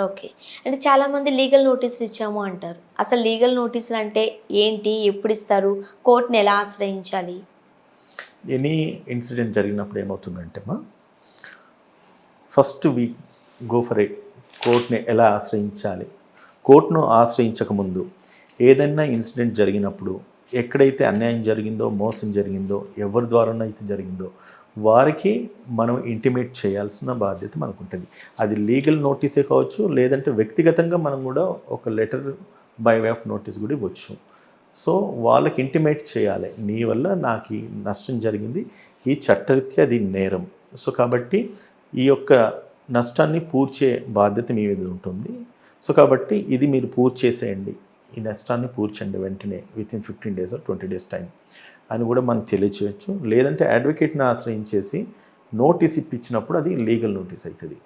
Okay. అంటే చాలామంది legal నోటీసులు ఇచ్చాము అంటారు. అసలు లీగల్ నోటీసులు అంటే ఏంటి? ఎప్పుడిస్తారు? కోర్ట్‌ని ఎలా ఆశ్రయించాలి? ఎనీ ఇన్సిడెంట్ జరిగినప్పుడు ఏమవుతుందంటే first we go for a కోర్ట్ని ఎలా ఆశ్రయించాలి. కోర్టును ఆశ్రయించకముందు ఏదైనా ఇన్సిడెంట్ జరిగినప్పుడు ఎక్కడైతే అన్యాయం జరిగిందో, మోసం జరిగిందో, ఎవరి ద్వారానైతే జరిగిందో వారికి మనం ఇంటిమేట్ చేయాల్సిన బాధ్యత మనకుంటుంది. అది లీగల్ నోటీసే కావచ్చు, లేదంటే వ్యక్తిగతంగా మనం కూడా ఒక letter by way of notice కూడా ఇవ్వచ్చు. సో వాళ్ళకి ఇంటిమేట్ చేయాలి, నీ వల్ల నాకు ఈ నష్టం జరిగింది, ఈ చట్టరీత్యా అది నేరం. సో కాబట్టి ఈ యొక్క నష్టాన్ని పూడ్చే బాధ్యత మీ మీద ఉంటుంది. సో కాబట్టి ఇది మీరు పూర్తి చేసేయండి, ఈ నష్టాన్ని పూడ్చండి వెంటనే within 15 days or 20 days time అని కూడా మనం తెలియచేయచ్చు. లేదంటే అడ్వకేట్ని ఆశ్రయించేసి నోటీస్ ఇప్పించినప్పుడు అది లీగల్ నోటీస్ అవుతుంది.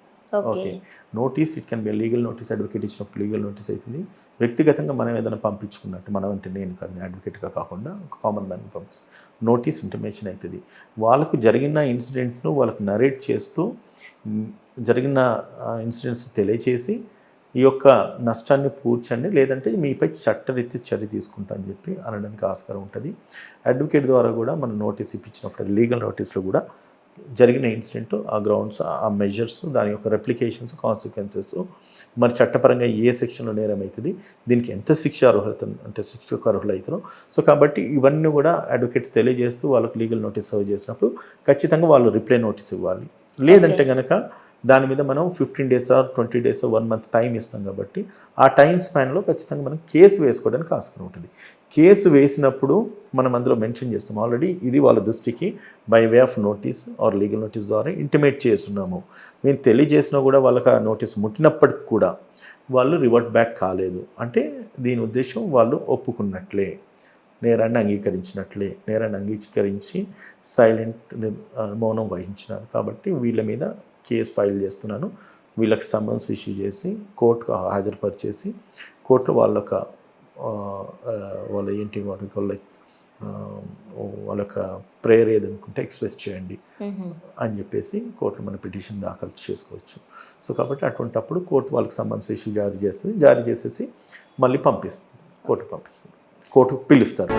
Okay, notice it can be legal notice, advocate ఇచ్చినప్పుడు లీగల్ నోటీస్ అవుతుంది. వ్యక్తిగతంగా మనం ఏదైనా పంపించుకున్నట్టు, మనం అంటే నేను కాదు, అడ్వకేట్గా కాకుండా కామన్ మ్యాన్ పంపిస్తాను, నోటీస్ ఇంటిమేషన్ అవుతుంది. వాళ్ళకు జరిగిన ఇన్సిడెంట్ను వాళ్ళకు నరేట్ చేస్తూ జరిగిన ఇన్సిడెంట్స్ తెలియచేసి ఈ యొక్క నష్టాన్ని పూడ్చండి, లేదంటే మీపై చట్టరీత్యా చర్య తీసుకుంటా అని చెప్పి అనడానికి ఆస్కారం ఉంటుంది. అడ్వకేట్ ద్వారా కూడా మనం నోటీస్ ఇప్పించినప్పుడు అది లీగల్ నోటీస్లో కూడా జరిగిన ఇన్సిడెంట్, ఆ గ్రౌండ్స్, ఆ మెజర్స్, దాని యొక్క రెప్లికేషన్స్, కాన్సిక్వెన్సెస్, మరి చట్టపరంగా ఏ సెక్షన్లో నేరం అవుతుంది, దీనికి ఎంత శిక్ష అర్హత అంటే శిక్షకు అర్హులు అవుతారో. సో కాబట్టి ఇవన్నీ కూడా అడ్వకేట్ తెలియజేస్తూ వాళ్ళకి లీగల్ నోటీస్ సర్వ్ చేసినప్పుడు ఖచ్చితంగా వాళ్ళు రిప్లై నోటీస్ ఇవ్వాలి. లేదంటే కనుక దాని మీద మనం 15 days or 20 days 1 month time ఇస్తాం కాబట్టి ఆ టైం స్పాన్లో ఖచ్చితంగా మనం కేసు వేసుకోవడానికి ఆస్కారం ఉంటుంది. కేసు వేసినప్పుడు మనం అందులో మెన్షన్ చేస్తాం ఆల్రెడీ ఇది వాళ్ళ దృష్టికి by way of notice are legal notice ద్వారా ఇంటిమేట్ చేస్తున్నాము, మేము తెలియజేసినా కూడా వాళ్ళకి ఆ నోటీస్ ముట్టినప్పటికి కూడా వాళ్ళు రివర్ట్ బ్యాక్ కాలేదు అంటే దీని ఉద్దేశం వాళ్ళు ఒప్పుకున్నట్లే, నేరాన్ని అంగీకరించినట్లే, నేరాన్ని అంగీకరించి సైలెంట్ మౌనం వహించినారు. కాబట్టి వీళ్ళ మీద కేసు ఫైల్ చేస్తున్నాను, వీళ్ళకి సమన్స్ ఇష్యూ చేసి కోర్టుకు హాజరుపరిచేసి కోర్టులో వాళ్ళ ఏంటి వాళ్ళ యొక్క ప్రేయర్ ఏదనుకుంటే ఎక్స్ప్రెస్ చేయండి అని చెప్పేసి కోర్టులో మన పిటిషన్ దాఖలు చేసుకోవచ్చు. సో కాబట్టి అటువంటప్పుడు కోర్టు వాళ్ళకి సమన్స్ ఇష్యూ జారీ చేస్తుంది, జారీ చేసేసి మళ్ళీ పంపిస్తుంది, కోర్టుకు పిలుస్తారు.